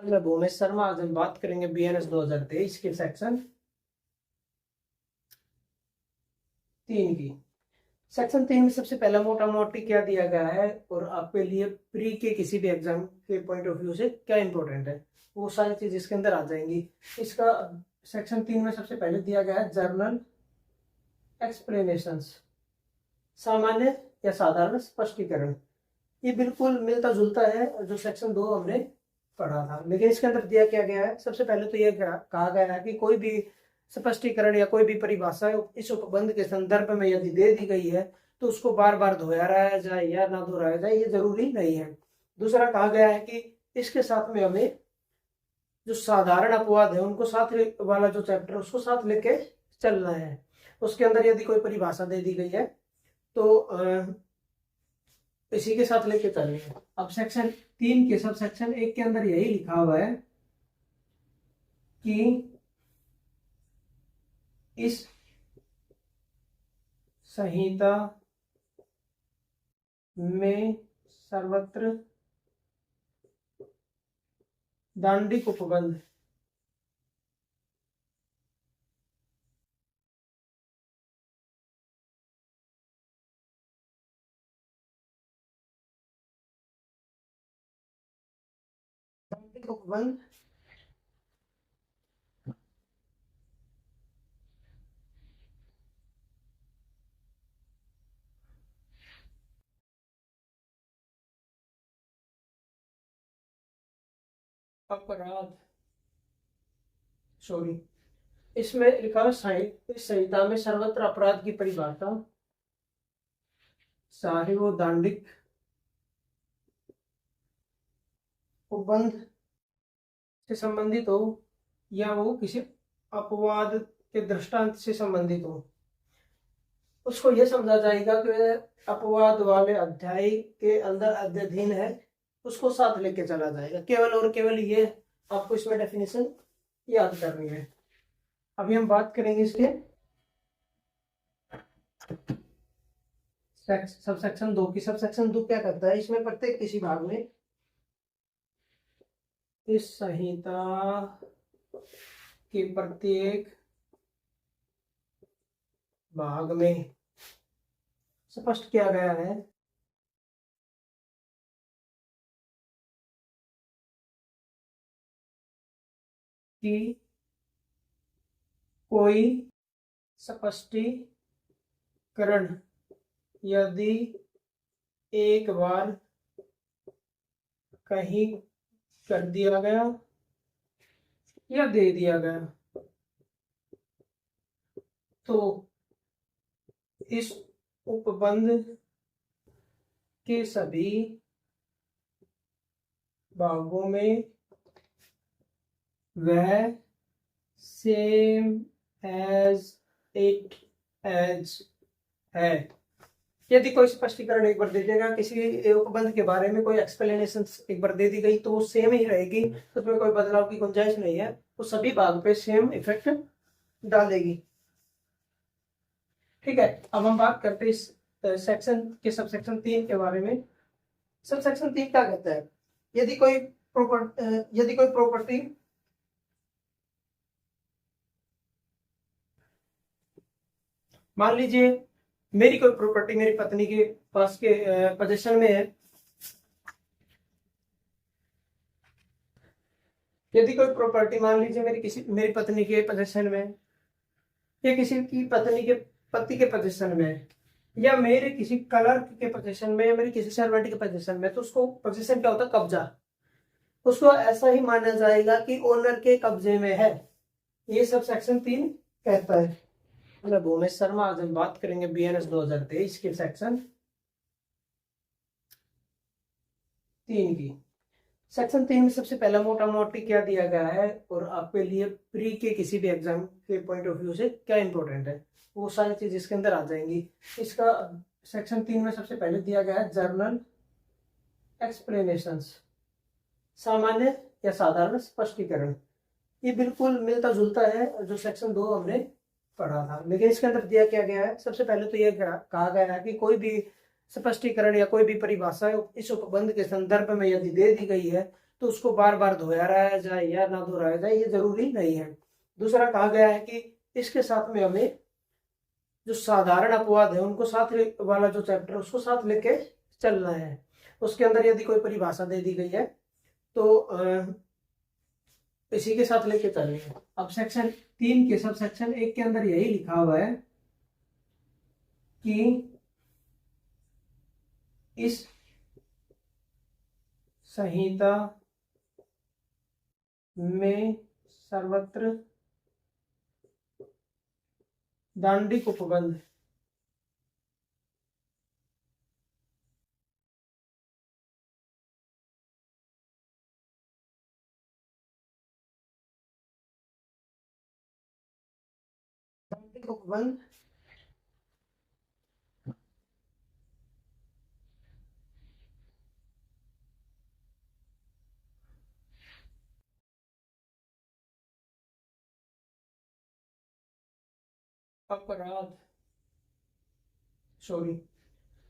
मैं भूमेश शर्मा। आज हम बात करेंगे BNS 2023 के सेक्शन 3 की। सेक्शन 3 में सबसे पहला मोटा मोटी क्या दिया गया है और आपके लिए प्री के किसी भी एग्जाम के पॉइंट ऑफ व्यू से क्या इंपॉर्टेंट है, वो सारी चीज इसके अंदर आ जाएंगी। इसका सेक्शन 3 में सबसे पहले दिया गया है जर्नल एक्सप्लेनेशंस, सामान्य या साधारण स्पष्टीकरण। ये बिल्कुल मिलता जुलता है जो सेक्शन 2 हमने पढ़ा था, लेकिन इसके अंदर दिया क्या गया है। सबसे पहले तो यह कहा गया है कि कोई भी स्पष्टीकरण या कोई भी परिभाषा इस उपबंध के संदर्भ में यदि दे दी गई है तो उसको बार बार दोहराया जाए या ना दोहराया जाए, ये जरूरी नहीं है। दूसरा कहा गया है कि इसके साथ में हमें जो साधारण अपवाद है उनको साथ वाला जो चैप्टर उसको साथ लेके चलना है। उसके अंदर यदि कोई परिभाषा दे दी गई है तो इसी के साथ लेके चलनी है। अब सेक्शन 3 के सब सेक्शन 1 के अंदर यही लिखा हुआ है कि इस संहिता में सर्वत्र दांडिक उपबंध उपबंध अपराध इसमें लिखा हुआ इस संहिता में सर्वत्र अपराध की परिभाषा चाहे वो दांडिक उपबंध से संबंधित हो या वो किसी अपवाद के दृष्टांत से संबंधित हो, उसको यह समझा जाएगा कि अपवाद वाले अध्याय के अंदर अध्ययन है, उसको साथ लेके चला जाएगा। केवल और केवल ये आपको इसमें डेफिनेशन याद करनी है। अभी हम बात करेंगे इसके सब सेक्शन 2 की। सब सेक्शन 2 क्या करता है, इसमें प्रत्येक किसी भाग में इस संहिता के प्रत्येक भाग में स्पष्ट किया गया है कि कोई स्पष्टीकरण यदि एक बार कहीं कर दिया गया या दे दिया गया तो इस उपबंध के सभी भागों में वह सेम एज इट एज है। यदि कोई स्पष्टीकरण एक बार दे देगा, किसी उपबंध के बारे में कोई एक्सप्लेनेशन एक बार दे दी गई तो वो सेम ही रहेगी, उसमें कोई बदलाव की गुंजाइश नहीं है, वो सभी भाग पे सेम इफेक्ट डालेगी। ठीक है, अब हम बात करते हैं इस सेक्शन के सब सेक्शन 3 के बारे में। सब सेक्शन 3 क्या कहता है, यदि कोई प्रॉपर्टी मान लीजिए मेरी कोई प्रॉपर्टी मेरी पत्नी के पास के पोजीशन में है। यदि कोई प्रॉपर्टी मान लीजिए मेरी पत्नी के पोजीशन में या किसी की पत्नी के पति के पोजीशन में या मेरे किसी क्लर्क के पोजीशन में या मेरे किसी सर्वेंट के पोजीशन में, तो उसको पोजीशन क्या होता है, कब्जा। उसको ऐसा ही माना जाएगा कि ओनर के कब्जे में है। ये सब सेक्शन 3 कहता है। मैं भूमेश शर्मा। आज हम बात करेंगे BNS 2023 के सेक्शन 3 की। सेक्शन 3 में सबसे पहला मोटा मोटी क्या दिया गया है और आपके लिए प्री के किसी भी एग्जाम के पॉइंट ऑफ व्यू से क्या इंपॉर्टेंट है, वो सारी चीज इसके अंदर आ जाएंगी। इसका सेक्शन 3 में सबसे पहले दिया गया है जर्नल एक्सप्लेनेशंस, सामान्य या साधारण स्पष्टीकरण। ये बिल्कुल मिलता जुलता है जो सेक्शन 2 हमने पढ़ा था, लेकिन इसके अंदर दिया क्या गया है। सबसे पहले तो यह कहा गया है कि कोई भी स्पष्टीकरण या कोई भी परिभाषा इस उपबंध के संदर्भ में यदि दे दी गई है तो उसको बार बार दोहराया जाए या ना दोहराया जाए ये जरूरी नहीं है। दूसरा कहा गया है कि इसके साथ में हमें जो साधारण अपवाद है उनको वाला जो चैप्टर उसको साथ लेके चलना है। उसके अंदर यदि कोई परिभाषा दे दी गई है तो इसी के साथ लेके चलेंगे। अब सेक्शन 3 के सब सेक्शन 1 के अंदर यही लिखा हुआ है कि इस संहिता में सर्वत्र दांडिक उपबंध उपबंध अपराध सॉरी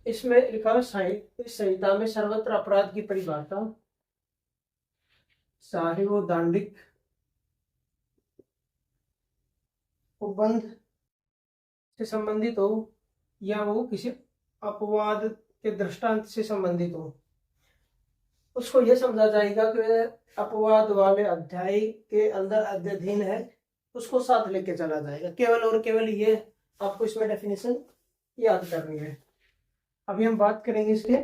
इसमें लिखा है इस संहिता में सर्वत्र अपराध की परिभाषा चाहे वो दांडिक उपबंध से संबंधित हो या वो किसी अपवाद के दृष्टांत से संबंधित हो, उसको यह समझा जाएगा कि अपवाद वाले अध्याय के अंदर अध्ययन है, उसको साथ लेके चला जाएगा। केवल और केवल ये आपको इसमें डेफिनेशन याद करनी है। अभी हम बात करेंगे इसके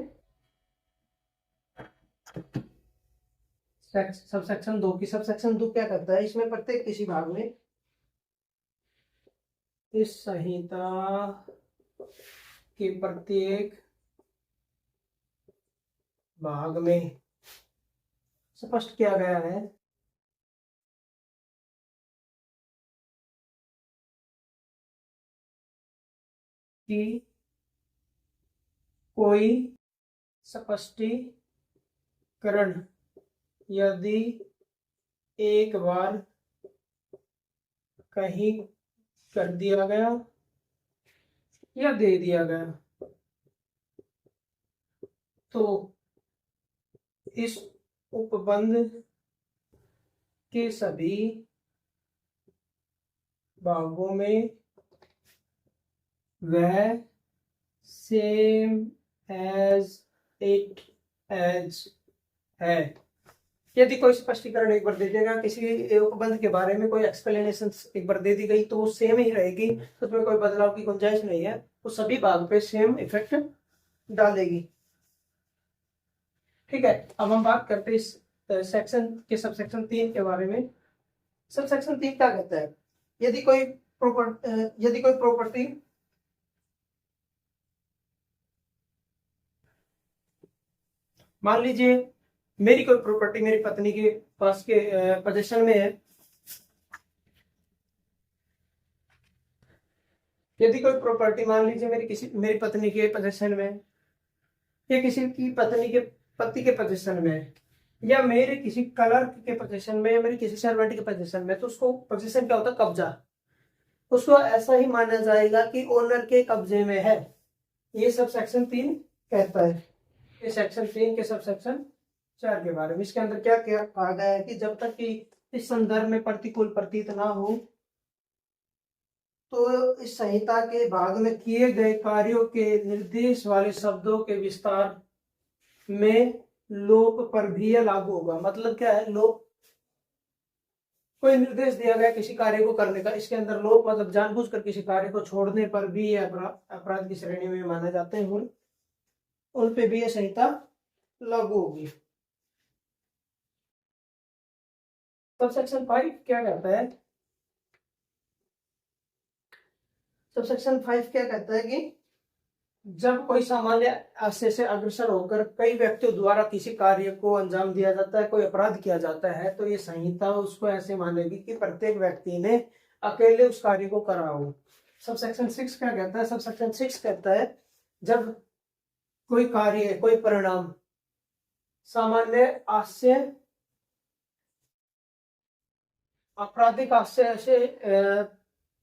सबसेक्शन 2 की। सबसेक्शन 2 क्या करता है, इसमें प्रत्येक किसी भाग में इस संहिता के प्रत्येक भाग में स्पष्ट किया गया है कि कोई स्पष्टीकरण यदि एक बार कहीं कर दिया गया या दे दिया गया तो इस उपबंध के सभी भागों में वह सेम एज इट एज है। यदि कोई स्पष्टीकरण एक बार दे देगा, किसी उपबंध के बारे में कोई एक्सप्लेनेशन एक बार दे दी गई तो वो सेम ही रहेगी, उसमें कोई बदलाव की गुंजाइश नहीं है, वो सभी भाग पे सेम इफेक्ट डालेगी। ठीक है, अब हम बात करते हैं इस सेक्शन के सबसेक्शन 3 के बारे में। सबसेक्शन 3 क्या कहता है, यदि कोई प्रॉपर्टी मान लीजिए मेरी कोई प्रॉपर्टी मेरी पत्नी के पास के पोजीशन में है, यदि कोई प्रॉपर्टी मान लीजिए मेरी पत्नी के पोजीशन में या किसी की पत्नी के पति के पोजीशन में या मेरे किसी क्लर्क के पोजीशन में या मेरे किसी सर्वेंट के पोजीशन में, तो उसको पोजीशन क्या होता है, कब्जा। उसको ऐसा ही माना जाएगा कि ओनर के कब्जे में है। ये सब सेक्शन 3 कहता है। ये सेक्शन 3 के सब सेक्शन 4 के बारे में, इसके अंदर क्या क्या कहा गया है कि जब तक कि इस संदर्भ में प्रतिकूल प्रतीत ना हो तो इस संहिता के भाग में किए गए कार्यों के निर्देश वाले शब्दों के विस्तार में लोप पर भी यह लागू होगा। मतलब क्या है, लोप, कोई निर्देश दिया गया किसी कार्य को करने का, इसके अंदर लोप मतलब जानबूझकर किसी कार्य को छोड़ने पर भी यह अपराध की श्रेणी में माने जाते हैं, उन पे भी यह संहिता लागू होगी। सबसेक्शन 5 क्या कहता है, सबसेक्शन 5 क्या कहता है कि जब कोई सामान्य आशय से अग्रसर होकर कई व्यक्तियों द्वारा किसी कार्य को अंजाम दिया जाता है, कोई अपराध किया जाता है, तो ये संहिता उसको ऐसे मानेगी कि प्रत्येक व्यक्ति ने अकेले उस कार्य को करा हो। सबसेक्शन 6 क्या कहता है, सबसेक्शन 6 कहता है जब कोई कार्य कोई परिणाम सामान्य आशय आपराधिक आशय से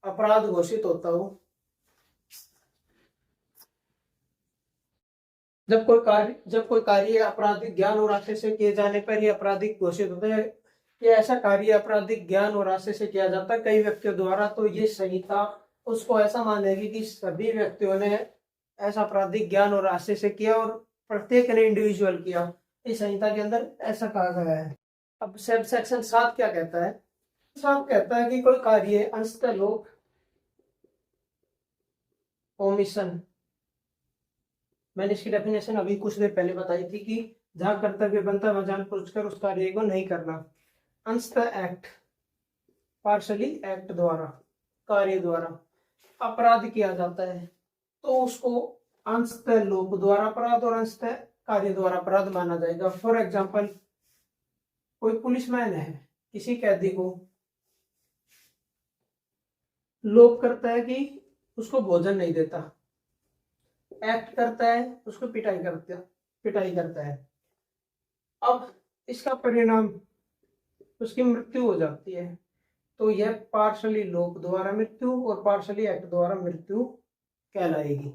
अपराध घोषित होता हो, जब कोई कार्य आपराधिक ज्ञान और आशय से किए जाने पर ही आपराधिक घोषित होता है। ये ऐसा कार्य आपराधिक ज्ञान और आशय से किया जाता है कई व्यक्तियों द्वारा, तो ये संहिता उसको ऐसा मानेगी कि सभी व्यक्तियों ने ऐसा आपराधिक ज्ञान और आशय से किया और प्रत्येक ने इंडिविजुअल किया। इस संहिता के अंदर ऐसा कहा गया है। अब सब सेक्शन 7 क्या कहता है? 7 कहता है कि कोई कार्य अंशतः लोक ओमिशन, मैंने इसकी डेफिनेशन अभी कुछ देर पहले बताई थी कि जहां कर्तव्य बनता है जानबूझकर उस कार्य को नहीं करना। अंशतः एक्ट, पार्शली एक्ट द्वारा, कार्य द्वारा अपराध किया जाता है तो उसको अंशतः लोक द्वारा अपराध और अंशतः कार्य द्वारा अपराध माना जाएगा। फॉर एग्जाम्पल, कोई पुलिसमैन है, किसी कैदी को लोक करता है कि उसको भोजन नहीं देता, एक्ट करता है उसको पिटाई करता है। अब इसका परिणाम उसकी मृत्यु हो जाती है, तो यह पार्शली लोक द्वारा मृत्यु और पार्शली एक्ट द्वारा मृत्यु कहलाएगी।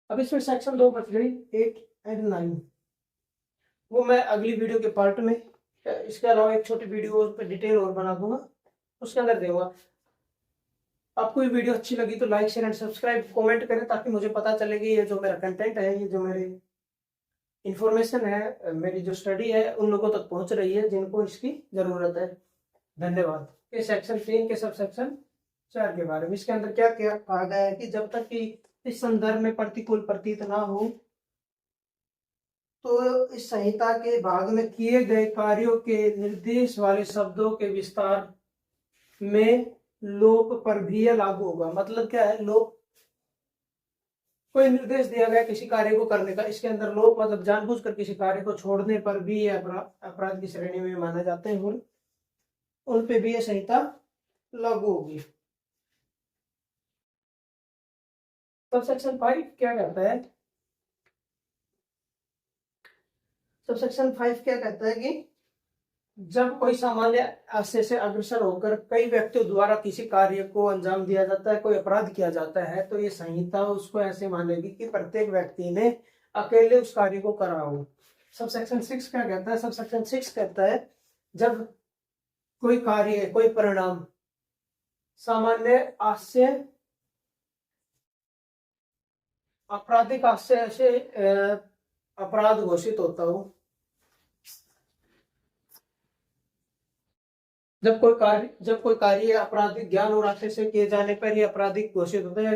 अब इसमें सेक्शन 2 बच गई, 8 एंड 9। वो मैं अगली वीडियो के पार्ट में, इसके अलावा एक छोटी वीडियो पर डिटेल और बना दूंगा, उसके अंदर दूंगा। आपको ये वीडियो अच्छी लगी तो like share and subscribe comment करें ताकि मुझे पता चले कि ये जो मेरा कंटेंट है, ये जो मेरी इंफॉर्मेशन है, मेरी जो स्टडी है उन लोगों तक पहुंच रही है जिनको इसकी जरूरत है। धन्यवाद। ये सेक्शन 3 के सब सेक्शन 4 के बारे में, इसके अंदर क्या क्या कहा गया है कि जब तक कि इस संदर्भ में प्रतिकूल प्रतीत ना हो तो इस संहिता के भाग में किए गए कार्यों के निर्देश वाले शब्दों के विस्तार में लोक पर भी यह लागू होगा। मतलब क्या है? लोक, कोई निर्देश दिया गया किसी कार्य को करने का, इसके अंदर लोक मतलब जानबूझकर किसी कार्य को छोड़ने पर भी ये अपराध की श्रेणी में माने जाते हैं और उन पे भी यह संहिता लागू होगी। सबसेक्शन 5 क्या कहता है? सबसेक्शन 5 क्या कहता है कि जब कोई सामान्य आशय से अग्रसर होकर कई व्यक्तियों द्वारा किसी कार्य को अंजाम दिया जाता है, कोई अपराध किया जाता है, तो ये संहिता उसको ऐसे मानेगी कि प्रत्येक व्यक्ति ने अकेले उस कार्य को करा हो। सबसेक्शन 6 क्या कहता है? सबसेक्शन 6 कहता है जब कोई कार्य, कोई परिणाम सामान्य आशय, आपराधिक आशय से अपराध घोषित होता हो, जब कोई कार्य आपराधिक ज्ञान और आशय से किए जाने पर ही आपराधिक घोषित होता है।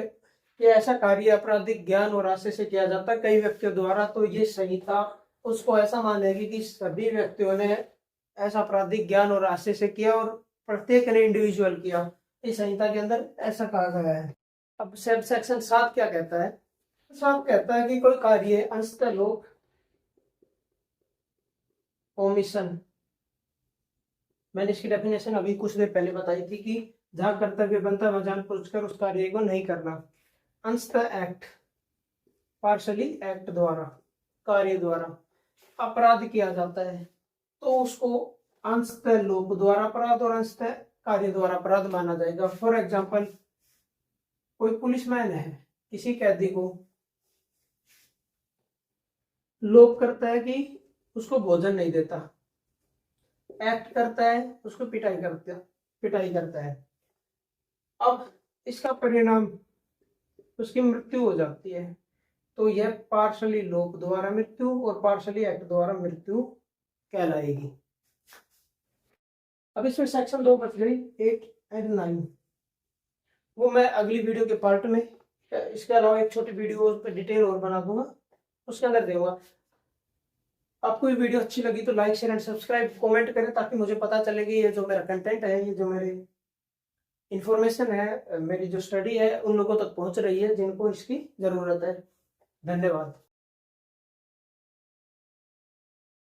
ये ऐसा कार्य आपराधिक ज्ञान और आशय से किया जाता है कई व्यक्तियों द्वारा, तो ये संहिता उसको ऐसा मानेगी कि सभी व्यक्तियों ने ऐसा आपराधिक ज्ञान और आशय से किया और प्रत्येक ने इंडिविजुअल किया। इस संहिता के अंदर ऐसा कहा गया है। अब सब सेक्शन 7 क्या कहता है? 7 कहता है कि कोई कार्य अंशतः लोक ओमिशन, मैंने इसकी डेफिनेशन अभी कुछ देर पहले बताई थी कि जहां कर्तव्य बनता है जानबूझकर उस कार्य को नहीं करना। अंशतः एक्ट, पार्शली एक्ट द्वारा, कार्य द्वारा अपराध किया जाता है तो उसको अंशतः लोक द्वारा अपराध और अंशतः कार्य द्वारा अपराध माना जाएगा। फॉर एग्जाम्पल, कोई पुलिसमैन है, किसी कैदी को लोक करता है कि उसको भोजन नहीं देता, एक्ट करता है उसको पिटाई करता है। अब इसका परिणाम उसकी मृत्यु हो जाती है, तो यह पार्शली लोक द्वारा मृत्यु और पार्शली एक्ट द्वारा मृत्यु कहलाएगी। अब इसमें सेक्शन 2 बच गई, 8 एंड 9। वो मैं अगली वीडियो के पार्ट में, इसके अलावा एक छोटी वीडियो पर डिटेल और बना दूंगा, उसके अंदर दूंगा। आपको ये वीडियो अच्छी लगी तो like share and subscribe comment करें ताकि मुझे पता चले कि ये जो मेरा कंटेंट है, ये जो मेरी इंफॉर्मेशन है, मेरी जो स्टडी है उन लोगों तक पहुंच रही है जिनको इसकी जरूरत है। धन्यवाद।